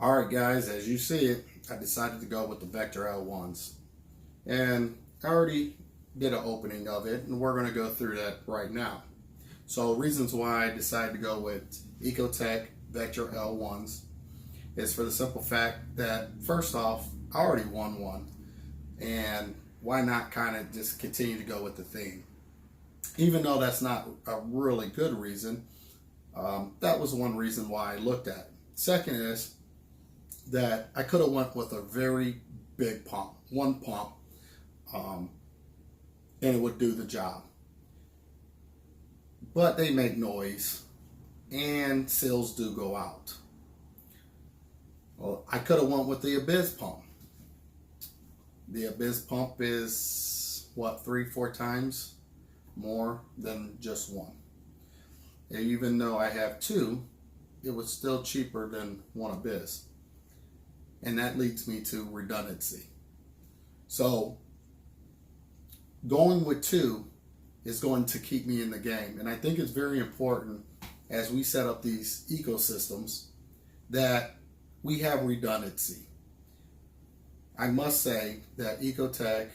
Alright guys, as you see it, I decided to go with the Vector L1s. And I already did an opening of it, and we're going to go through that right now. So reasons why I decided to go with EcoTech Vector L1s is for the simple fact that, first off, I already won one. And why not kind of just continue to go with the theme? Even though that's not a really good reason, that was one reason why I looked at it. Second is that I could have went with a very big pump, one pump, and it would do the job. But they make noise, and seals do go out. Well, I could have went with the Abyss pump. The Abyss pump is, what, 3-4 times more than just one. And even though I have two, it was still cheaper than one Abyss. And that leads me to redundancy. So going with two is going to keep me in the game. And I think it's very important as we set up these ecosystems that we have redundancy. I must say that EcoTech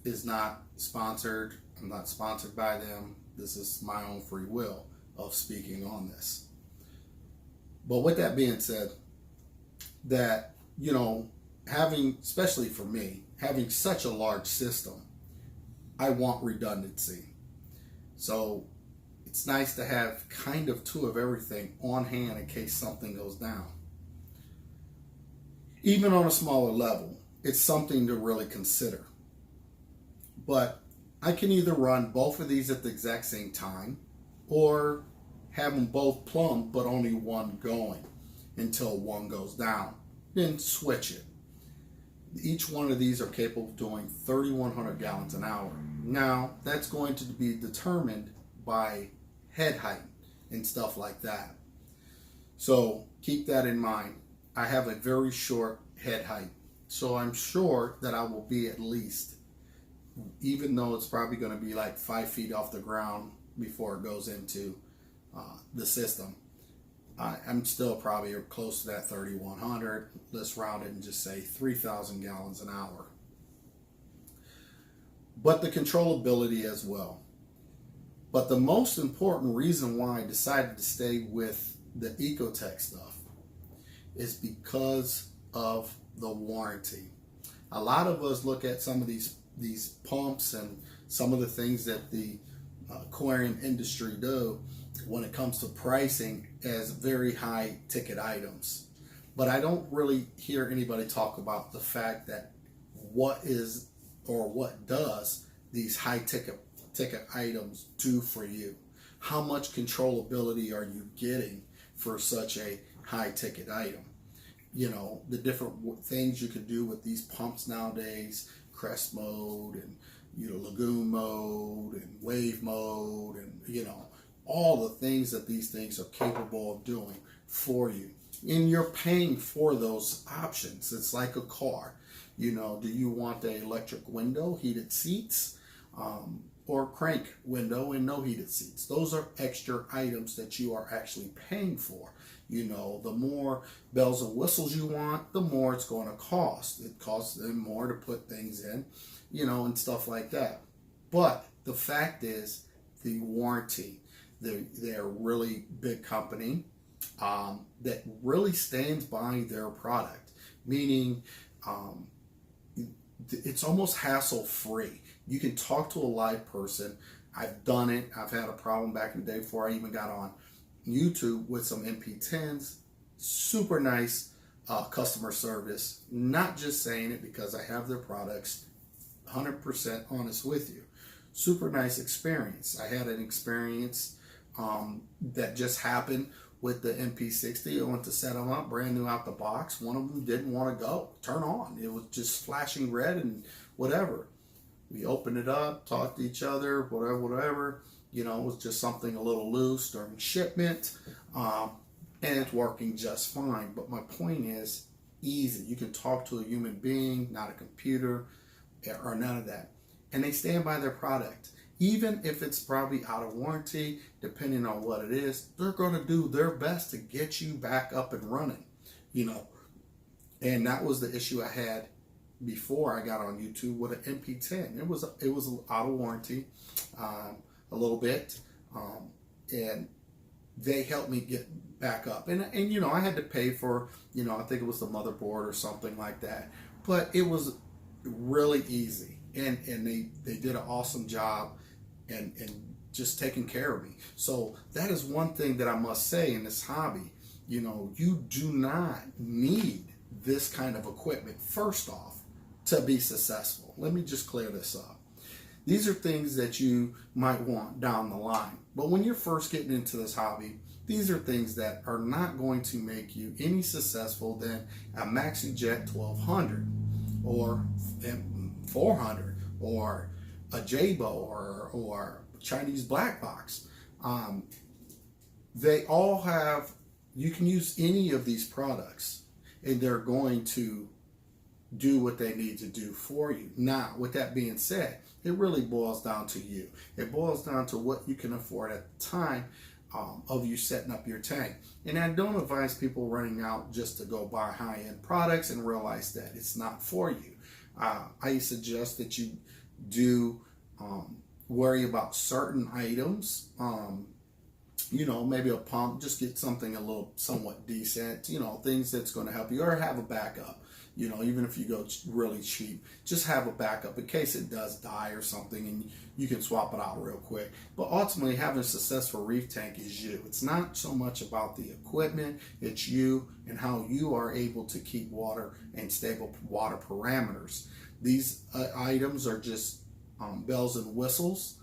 is not sponsored. I'm not sponsored by them. This is my own free will of speaking on this. But with that being said, that, you know, having, especially for me, having such a large system, I want redundancy. So it's nice to have kind of two of everything on hand in case something goes down. Even on a smaller level, it's something to really consider. But I can either run both of these at the exact same time or have them both plumbed but only one going until one goes down. Then switch it. Each one of these are capable of doing 3,100 gallons an hour. Now, that's going to be determined by head height and stuff like that. So keep that in mind. I have a very short head height, so I'm sure that I will be at least, even though it's probably going to be like 5 feet off the ground before it goes into the system, I'm still probably close to that 3,100. Let's round it and just say 3,000 gallons an hour. But the controllability as well. But the most important reason why I decided to stay with the EcoTech stuff is because of the warranty. A lot of us look at some of these pumps and some of the things that the aquarium industry do when it comes to pricing as very high ticket items. But I don't really hear anybody talk about the fact that what does these high ticket items do for you? How much controllability are you getting for such a high ticket item? You know, the different things you can do with these pumps nowadays, crest mode and, you know, lagoon mode and wave mode, and, you know, all the things that these things are capable of doing for you. And you're paying for those options. It's like a car. You know, do you want an electric window, heated seats, or crank window and no heated seats? Those are extra items that you are actually paying for. You know, the more bells and whistles you want, the more it's going to cost. It costs them more to put things in, you know, and stuff like that. But the fact is, the warranty, they're a really big company that really stands by their product, meaning it's almost hassle-free. You can talk to a live person. I've done it. I've had a problem back in the day before I even got on YouTube with some MP10s. Super nice customer service. Not just saying it because I have their products. 100% honest with you. Super nice experience. I had an experience that just happened with the MP60. I went to set them up, brand new out the box. One of them didn't want to go, turn on. It was just flashing red and whatever. We opened it up, talked to each other, whatever. You know, it was just something a little loose during shipment, and it's working just fine. But my point is, easy. You can talk to a human being, not a computer, or none of that. And they stand by their product. even if it's probably out of warranty, depending on what it is, they're going to do their best to get you back up and running, you know. And that was the issue I had before I got on YouTube with an MP10. It was out of warranty a little bit, and they helped me get back up. And you know, I had to pay for, you know, I think it was the motherboard or something like that, but it was really easy, and they did an awesome job and just taking care of me. So that is one thing that I must say in this hobby. You know, you do not need this kind of equipment, first off, to be successful. Let me just clear this up. These are things that you might want down the line. But when you're first getting into this hobby, these are things that are not going to make you any successful than a MaxiJet 1200 or 400 or a Jabo or Chinese black box. They all have, you can use any of these products and they're going to do what they need to do for you. Now, with that being said, it really boils down to you. It boils down to what you can afford at the time of you setting up your tank. And I don't advise people running out just to go buy high-end products and realize that it's not for you. I suggest that you do worry about certain items. You know, maybe a pump, just get something a little somewhat decent, you know, things that's going to help you, or have a backup. You know, even if you go really cheap, just have a backup in case it does die or something, and you can swap it out real quick. But ultimately, having a successful reef tank is you. It's not so much about the equipment, it's you and how you are able to keep water and stable water parameters. These items are just bells and whistles,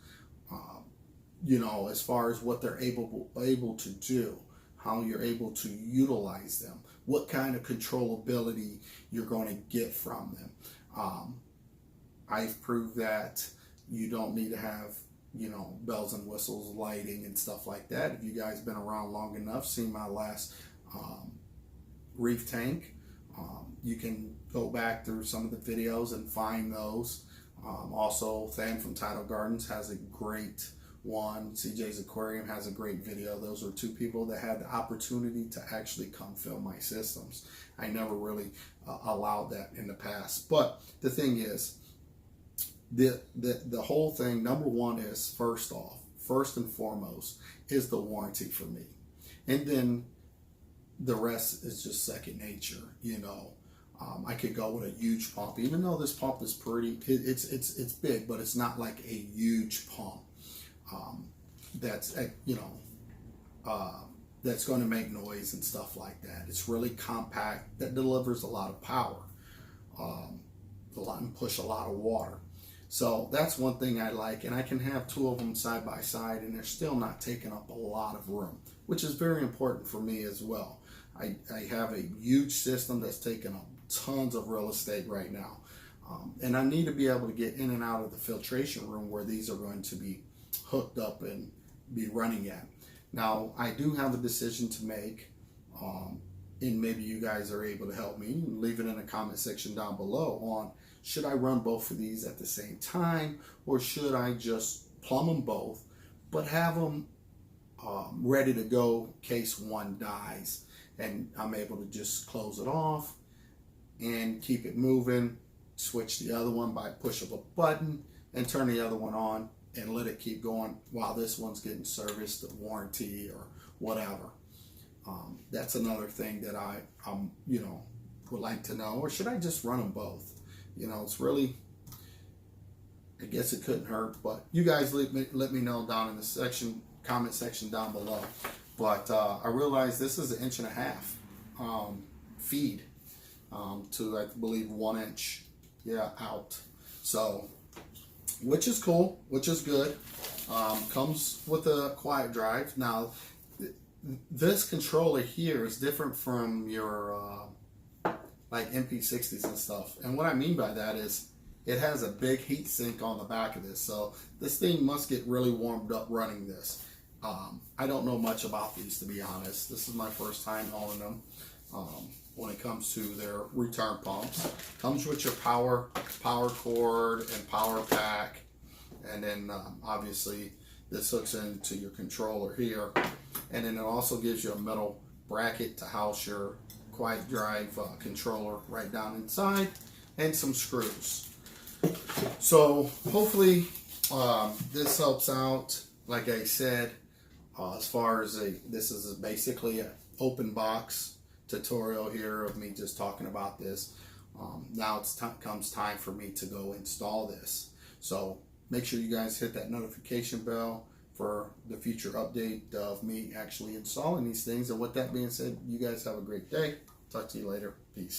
you know, as far as what they're able to do, how you're able to utilize them, what kind of controllability you're going to get from them. I've proved that you don't need to have, you know, bells and whistles, lighting and stuff like that. If you guys been around long enough, seen my last reef tank, you can go back through some of the videos and find those. Also, Than from Tidal Gardens has a great one. CJ's Aquarium has a great video. Those are two people that had the opportunity to actually come film my systems. I never really allowed that in the past. But the thing is, the whole thing, number one is, first and foremost, is the warranty for me. And then the rest is just second nature, you know. I could go with a huge pump, even though this pump is pretty, it's big, but it's not like a huge pump. That's, you know, that's going to make noise and stuff like that. It's really compact, that delivers a lot of power, and push a lot of water. So that's one thing I like, and I can have two of them side by side and they're still not taking up a lot of room, which is very important for me as well. I have a huge system that's taking up tons of real estate right now, and I need to be able to get in and out of the filtration room where these are going to be hooked up and be running at. Now, I do have a decision to make, and maybe you guys are able to help me. Leave it in the comment section down below on, should I run both of these at the same time, or should I just plumb them both but have them ready to go in case one dies and I'm able to just close it off and keep it moving, switch the other one by push of a button and turn the other one on and let it keep going while this one's getting serviced, the warranty or whatever. That's another thing that I you know, would like to know. Or should I just run them both? You know, it's really, I guess it couldn't hurt, but you guys let me know down in the comment section down below. But I realized this is 1.5 inch feed to, I believe, 1 inch, yeah, out. So, which is cool, which is good. Comes with a quiet drive. Now, this controller here is different from your like MP60s and stuff. And what I mean by that is it has a big heat sink on the back of this. So this thing must get really warmed up running this. I don't know much about these, to be honest. This is my first time owning them. When it comes to their return pumps, comes with your power cord and power pack and then obviously this hooks into your controller here, and then it also gives you a metal bracket to house your quiet drive controller right down inside, and some screws. So hopefully this helps out. Like I said, as far as this is basically an open box tutorial here of me just talking about this. Now comes time for me to go install this. So make sure you guys hit that notification bell for the future update of me actually installing these things. And with that being said, you guys have a great day. Talk to you later. Peace.